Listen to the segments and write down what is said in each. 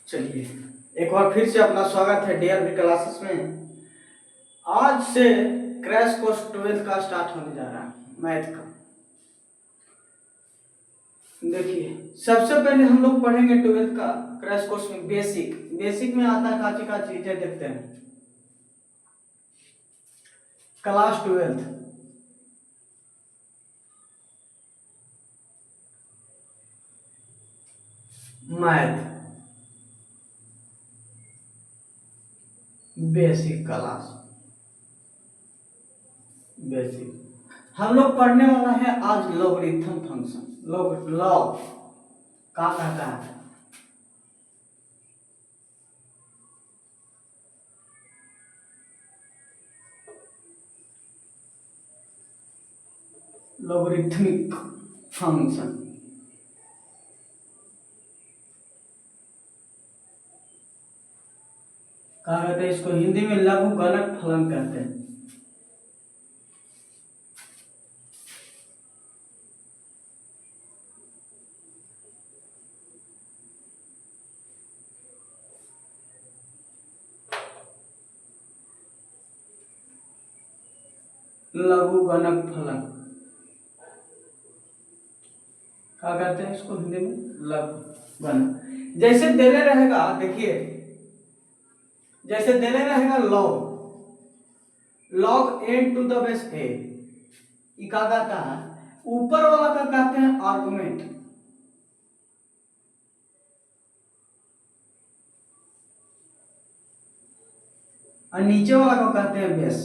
चलिए एक बार फिर से अपना स्वागत है डीआरबी क्लासेस में। आज से क्रैश कोर्स 12th का स्टार्ट होने जा रहा है मैथ का। देखिए सबसे पहले हम लोग पढ़ेंगे 12th का क्रैश कोर्स में बेसिक में आता है काची का चीजें देखते हैं। Class 12th math basic class हम लोग पढ़ने वाला है आज लॉगरिथम फंक्शन। लॉग का कहता है लॉगरिथमिक फंक्शन। कहा कहते हैं इसको हिंदी में लघुगणक फलन कहते हैं। लघुगणक फलन क्या कहते हैं इसको हिंदी में लघुगणक। जैसे देने रहेगा, देखिए जैसे देने रहेगा log n to the base a, क्या कहता है ऊपर वाला का कहते हैं आर्गुमेंट और नीचे वाला को कहते हैं बेस।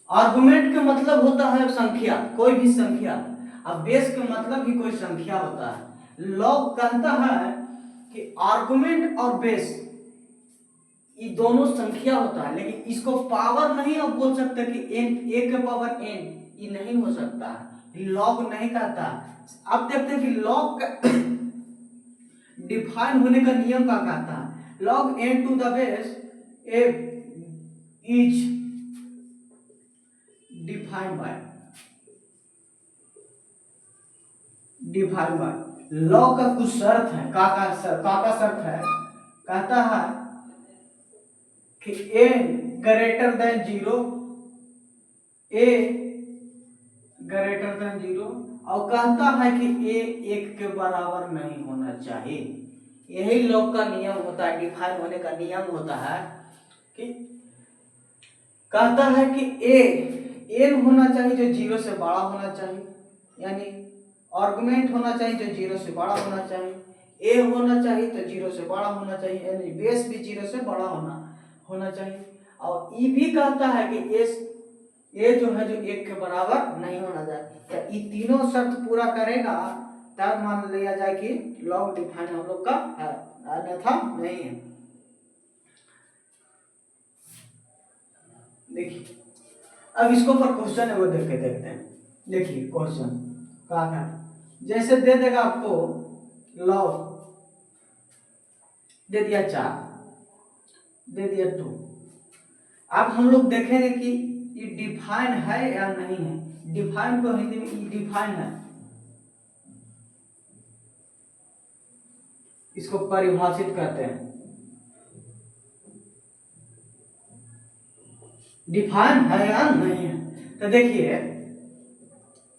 आर्गुमेंट का मतलब होता है संख्या, कोई भी संख्या। अब बेस का मतलब भी कोई संख्या होता है। लॉग कहता है कि आर्गुमेंट और बेस ये दोनों संख्या होता है, लेकिन इसको पावर नहीं आप बोल सकते कि n a के पावर n, ये नहीं हो सकता है, लॉग नहीं कहता। अब देखते हैं कि लॉग का डिफाइन होने का नियम क्या कहता है। Log n to the base a is defined by log का कुछ शर्त है। का शर्त है, कहता है कि a greater than 0, a greater than 0, और कहता है कि a 1 के बराबर नहीं होना चाहिए। यही लॉग का नियम होता है, डिफाइन होने का नियम होता है कि कहता है कि a n होना चाहिए जो 0 से बड़ा होना चाहिए, यानी आर्गुमेंट होना चाहिए जो 0 से बड़ा होना चाहिए, a होना चाहिए तो 0 से बड़ा होना चाहिए, यानी बेस भी 0 से बड़ा होना चाहिए। और ये भी कहता है कि ए जो है जो 1 के बराबर नहीं होना चाहिए। ये तीनों शर्त पूरा करेगा तब मान लिया जाए कि लॉग डिफाइन हम लोग का है, अन्यथा नहीं है। देखिए अब इसको पर क्वेश्चन है वो देखते हैं। देखिए क्वेश्चन क्या है, जैसे दे देगा आपको लॉग दे दिया 4, दे दिया 2। अब हम लोग देखेंगे कि ये डिफाइन है या नहीं है। डिफाइन को हिंदी में डिफाइन है, इसको परिभाषित कहते हैं। डिफाइन है या नहीं है, तो देखिए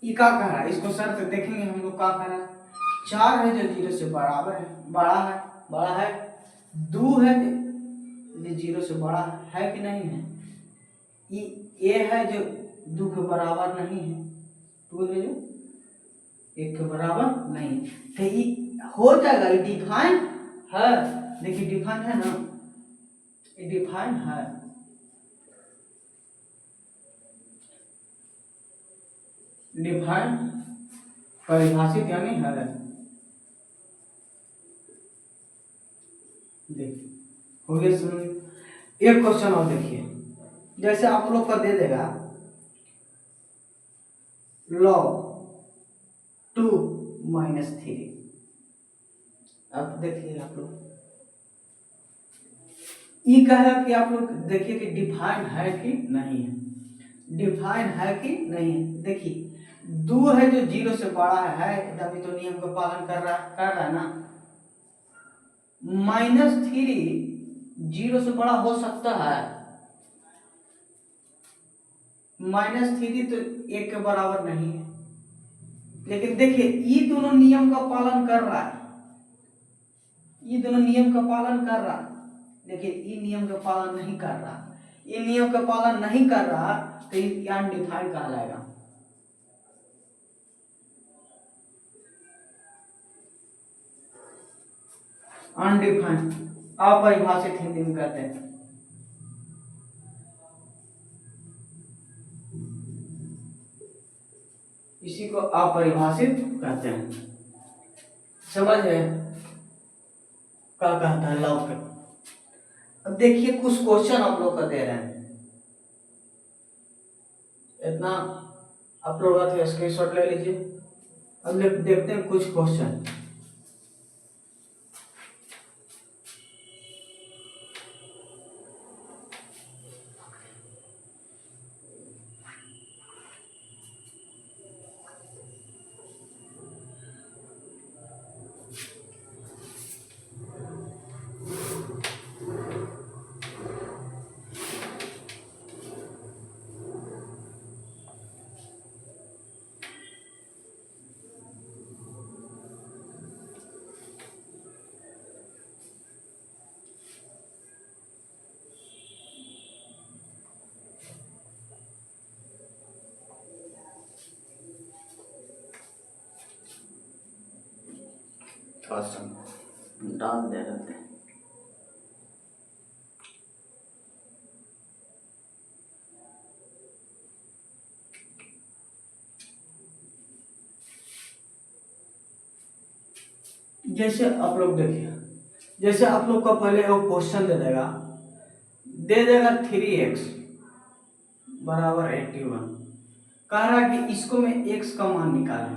ये क्या कह रहा है, इसको शर्त देखेंगे हम लोग। क्या कह रहा है, 4 है जो 0 से बराबर है, बड़ा है 2 है जो 0 से बड़ा है कि नहीं है, ये है जो 2 के बराबर नहीं है, 2 है जो 1 के बराबर नहीं, तो ये हो जाएगा, ये डिफाइन है। देखिए डिफाइन है ना, ये डिफाइन है। डिफाइन परिभाषित यानी है। देखिए हो गया। सुनिए एक क्वेश्चन और देखिए, जैसे आप लोग का दे देगा लॉग 2 - 3। अब देखिए आप लोग ये कहेगा कि आप लोग देखिए कि डिफाइन है कि नहीं है, डिफाइन है कि नहीं है। देखिए 2 है जो 0 से बड़ा है, तभी तो नियम का पालन कर रहा है ना। -3 जीरो से बड़ा हो सकता है? -3 तो 1 के बराबर नहीं है। लेकिन देखिए ये दोनों नियम का पालन कर रहा है, ये दोनों नियम का पालन कर रहा है, लेकिन ये नियम का पालन नहीं कर रहा। ये नियम का पालन नहीं कर रहा तो ये अनडिफाइंड कहलाएगा। अनडिफाइंड, अपरिभाषित हिंदी में कहते हैं। इसी को अपरिभाषित कहते हैं। समझ है क्या कहता है लॉ के। अब देखिए कुछ क्वेश्चन आप लोग का दे रहे हैं, इतना आप लोग का स्क्रीनशॉट ले लीजिए। अब देखते हैं कुछ क्वेश्चन। डाल दे देते हैं। जैसे आप लोग देखिए, जैसे आप लोग का पहले वो क्वेश्चन दे देगा 3x बराबर 81। कह रहा है कि इसको मैं x का मान निकालें,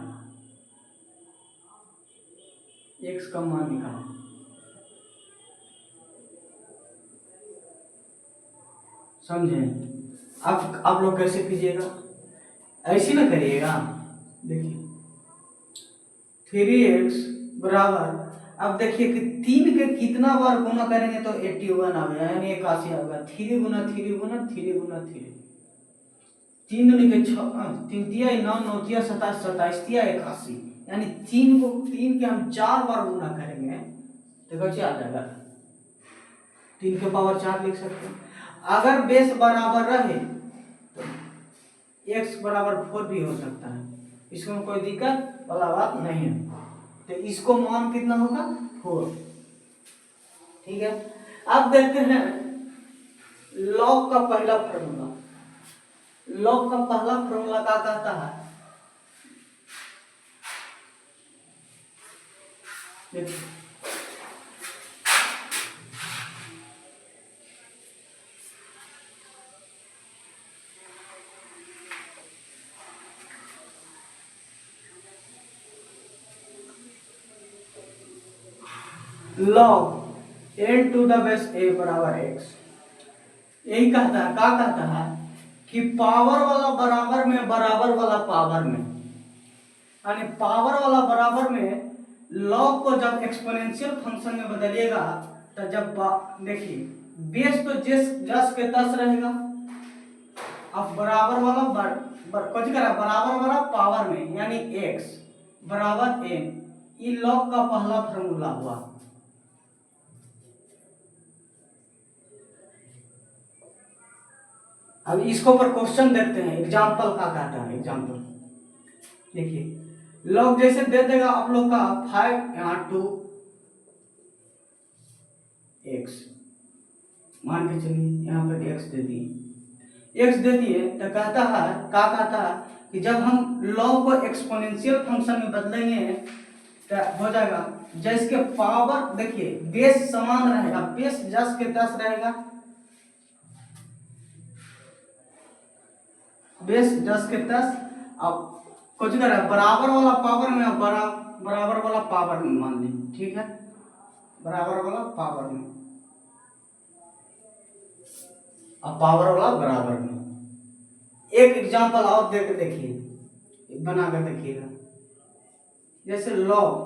x का मान निकालें। समझे? आप लोग कैसे कीजिएगा, ऐसे ना करिएगा। देखिए 3x बराबर, अब देखिए कि 3 के कितना बार गुना करेंगे तो 81 आ गया, यानी 81 आ गया। 3 गुना 3 गुना 3 गुना 3, 3 दूनी के 6, 3 तिया 9, 9 तिया 27, 27 तिया 81, यानी 3 के हम 4 बार गुना करेंगे तो कैसे आ जाएगा? 3 के पावर 4 लिख सकते हैं। अगर बेस बराबर रहे तो x बराबर 4 भी हो सकता है, इसमें कोई दिक्कत वाला बात नहीं है। तो इसको मान कितना होगा? 4। ठीक है, अब देखते हैं लॉग का पहला फॉर्मूला। लॉग का पहला फॉर्मूला क्या कहता है? देखिए log n to the base a बराबर x। यही कहता है, क्या कहता है कि पावर वाला बराबर में बराबर वाला पावर में, यानी पावर वाला बराबर में लॉग को जब एक्सपोनेंशियल फंक्शन में बदलिएगा तो जब देखिए बेस तो जस के तस रहेगा। अब बराबर वाला कुछ करा बराबर वाला पावर में, यानी x बराबर n, ये लॉग का पहला फॉर्मूला हुआ। अब इसको पर क्वेश्चन देखते हैं, एग्जाम्पल का कहता है। एग्जाम्पल देखिए लॉग जैसे दे देगा आप लोग का 5 यहाँ 2 x, मान के चलिए यहाँ पर x दे दिए। x दे दिए तो कहता है, क्या कहता है कि जब हम लॉग को एक्सपोनेंशियल फंक्शन में बदलेंगे तो हो जाएगा जिसके पावर, देखिए बेस समान रहेगा, बेस 10 के 10 रहेगा, बेस 10 के 10। अब कुछ कर बराबर वाला पावर में बराबर वाला पावर में मान ली, ठीक है, बराबर वाला पावर में, अब पावर वाला बराबर में। एक एग्जांपल और दे के देखिए, बना कर देखिएगा। जैसे लॉग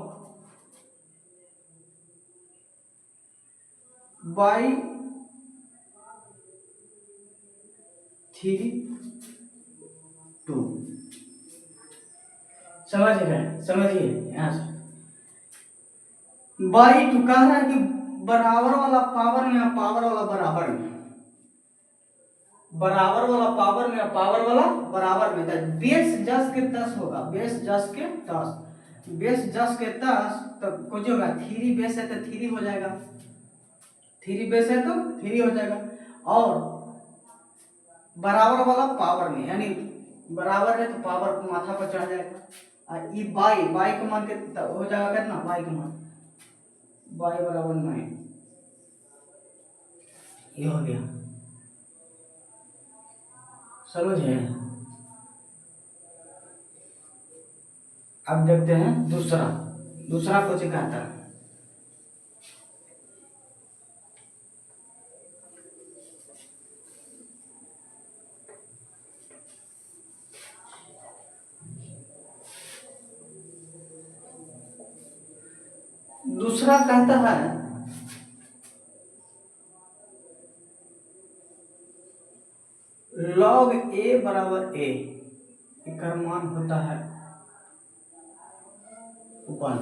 बाई 3 2। समझिए यहाँ से बाई 2 कह रहा है कि बराबर वाला पावर में और पावर वाला बराबर में, बराबर वाला पावर में और पावर वाला बराबर में। तो बेस 10 के 10 होगा, बेस 10 के 10, बेस 10 के 10 तो कुछ होगा 3 बेस है तो 3 हो जाएगा, 3 बेस है तो 3 हो जाएगा। और बराबर वाला पावर में, यानी बराबर है तो पावर माथा पर चढ़ जाएगा। और ये बाई का मान कितना हो जाएगा, कितना बाई का मान, बाई बराबर 9, ये हो गया। समझे? अब देखते हैं दूसरा कुछ कहता है। दूसरा कहता है log a बराबर a, इसका मान होता है 1।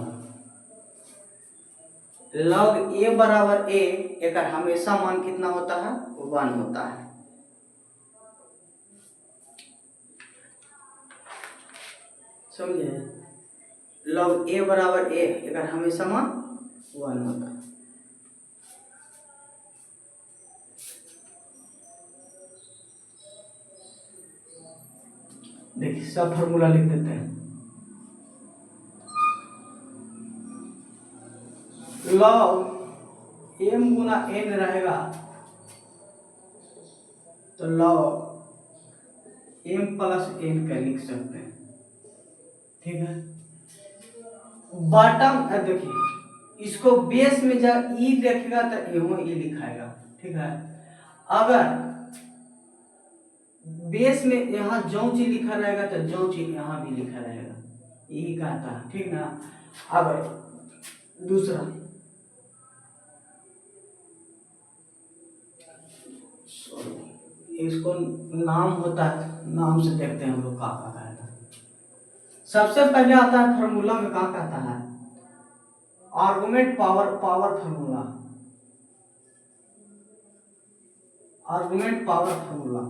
log a बराबर a एक हमेशा मान कितना होता है, 1 होता है। समझे? log a बराबर a एक हमेशा मान 1 होता है। देखिए सब फॉर्मूला लिख देते हैं। log m गुना n रहेगा तो log m प्लस n का लिख सकते हैं, ठीक है। बॉटम देखिए इसको बेस में जब ई लिखेगा तो यहाँ ई लिखाएगा, ठीक है। अगर बेस में यहाँ जो चीज लिखा रहेगा तो जो चीज यहाँ भी लिखा रहेगा, यही कहता है, ठीक ना। अब दूसरा इसको नाम होता है, नाम से देखते हैं हम लोग क्या कहता है। सबसे पहले आता है फॉर्मूला में क्या कहता है, argument power formula, argument power formula.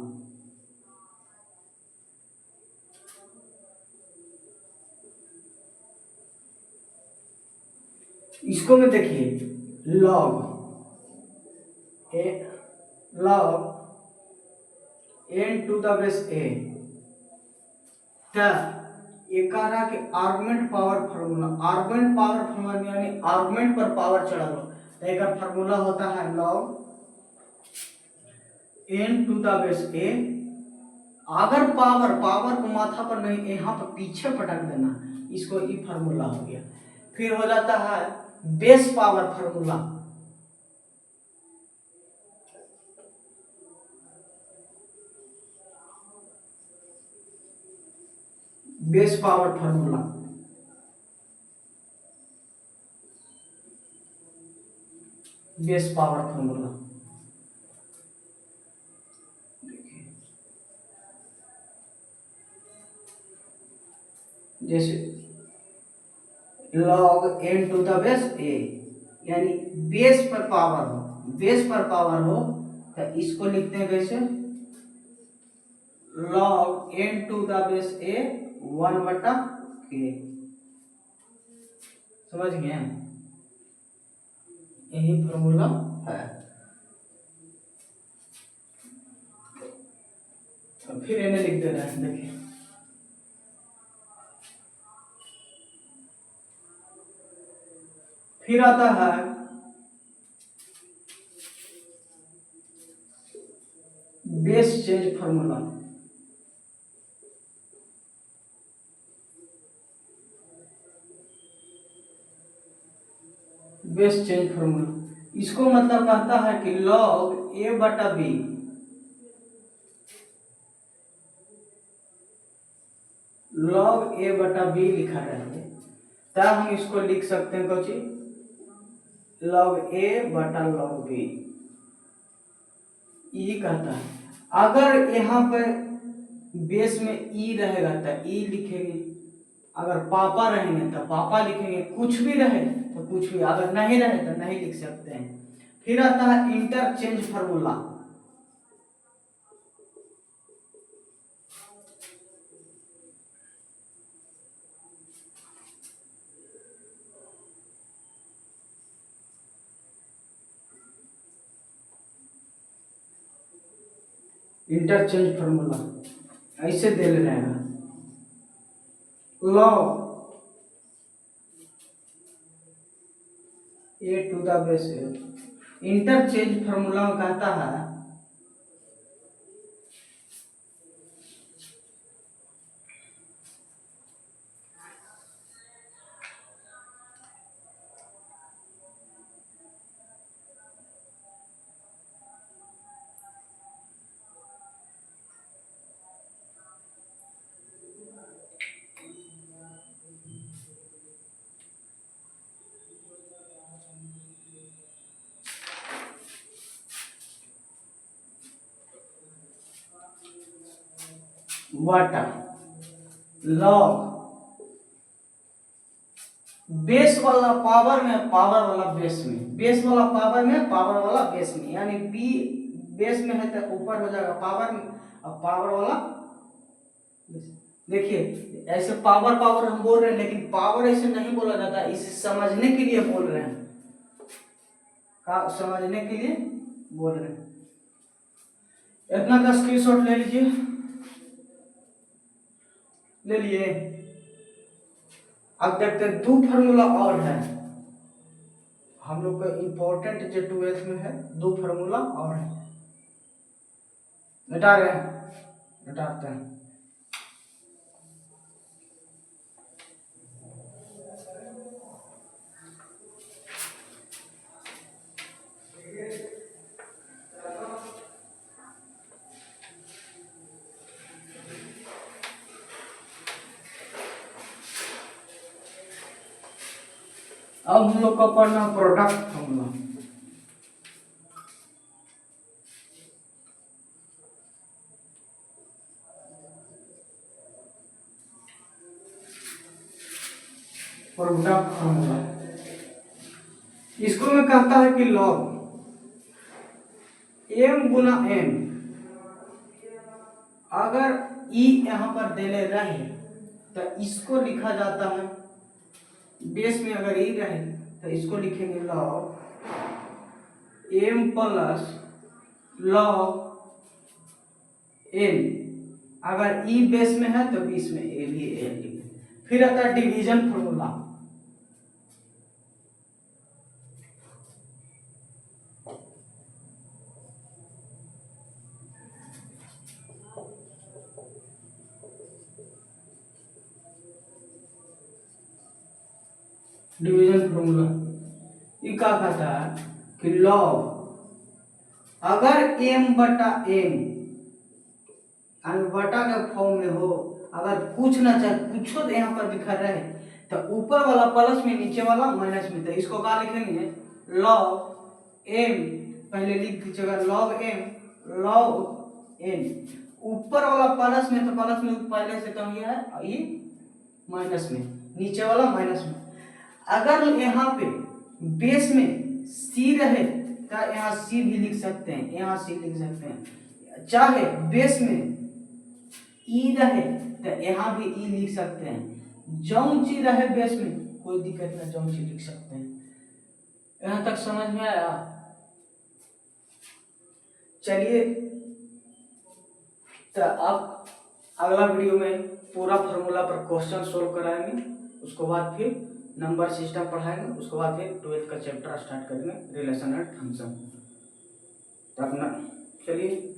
इसको में देखिए log n to the base a ये कह रहा कि argument power formula, argument power formula यानी आर्गुमेंट पर पावर चढ़ा लो तो एक फॉर्मूला होता है log n to the base a। अगर पावर को माथा पर नहीं, यहाँ पर पीछे पटक देना, इसको ई फॉर्मूला हो गया। फिर हो जाता है base power formula, base power formula, base power formula. जैसे log n to the base a, यानी बेस पर पावर हो तो इसको लिखते हैं कैसे, log n to the base a 1/k। समझ गए? यही फॉर्मूला है। तो फिर इन्हें लिख दे रहे हैं, देखिए फिर आता है base change formula. Base change formula इसको मतलब कहता है कि log a बटा b, log a बटा b लिखा है, तब हम इसको लिख सकते हैं कुछ log a बटा log b। ई कहता है। अगर यहाँ पे बेस में ई रहेगा तो ई लिखेंगे, अगर पापा रहेंगे तो पापा लिखेंगे, कुछ भी रहे तो कुछ भी, अगर नहीं रहे तो नहीं लिख सकते हैं। फिर आता है इंटरचेंज फार्मूला। इंटरचेंज फार्मूला ऐसे दे ले रहेगा, log A to the base F. Interchange formula में कहता है वाटा लॉग बेस वाला पावर में, पावर वाला बेस में, बेस वाला पावर में, पावर वाला बेस में, यानी बी बेस में है तो ऊपर हो जाएगा पावर में, अब पावर वाला देखिए ऐसे पावर पावर हम बोल रहे हैं, लेकिन पावर ऐसे नहीं बोला जाता, इसे समझने के लिए बोल रहे हैं, समझने के लिए बोल रहे हैं। इतना का स्क्रीनशॉट ले लीजिए, ले लिए। अब देखते हैं दो फार्मूला और है हम लोग का इंपॉर्टेंट, जो 12th में है, दो फार्मूला और है। घटा रहे हैं, घटाते हैं। अब हम लोग का पढ़ना प्रोडक्ट फार्मूला। प्रोडक्ट फार्मूला इसको में कहता है कि लॉग m गुना n, अगर e यहाँ पर देले रहे तो इसको लिखा जाता है, बेस में अगर e रहे तो इसको लिखेंगे log m plus log n, अगर e बेस में है तो बीच में a भी n लिखेंगे। फिर आता है डिवीजन फार्मूला। डिवीजन फार्मूला ये क्या कहता है कि लॉग अगर m बटा n बटा के फॉर्म में हो, अगर कुछ ना चाहे कुछ तो यहाँ पर लिखा रहे तो ऊपर वाला प्लस में, नीचे वाला माइनस में, तो इसको क्या लिखेंगे लॉग m, पहले लिख दीजिएगा लॉग m लॉग n, ऊपर वाला प्लस में तो प्लस में पहले से कम है, ये माइनस में, नीचे वाला माइनस में। अगर यहाँ पे बेस में c रहे तो यहाँ c भी लिख सकते हैं, यहाँ c लिख सकते हैं, चाहे बेस में e रहे तो यहाँ भी e लिख सकते हैं, जौन चीज रहे बेस में कोई दिक्कत नहीं, जौन चीज लिख सकते हैं। यहाँ तक समझ में आया? चलिए तो अब अगला वीडियो में पूरा फार्मूला पर क्वेश्चन सोल्व कराएंगे, उसके बाद फिर नंबर सिस्टम पढ़ाएंगे, उसके बाद फिर 12th का चैप्टर स्टार्ट करेंगे, रिलेशन एंड फंक्शन। तो अपना चलिए।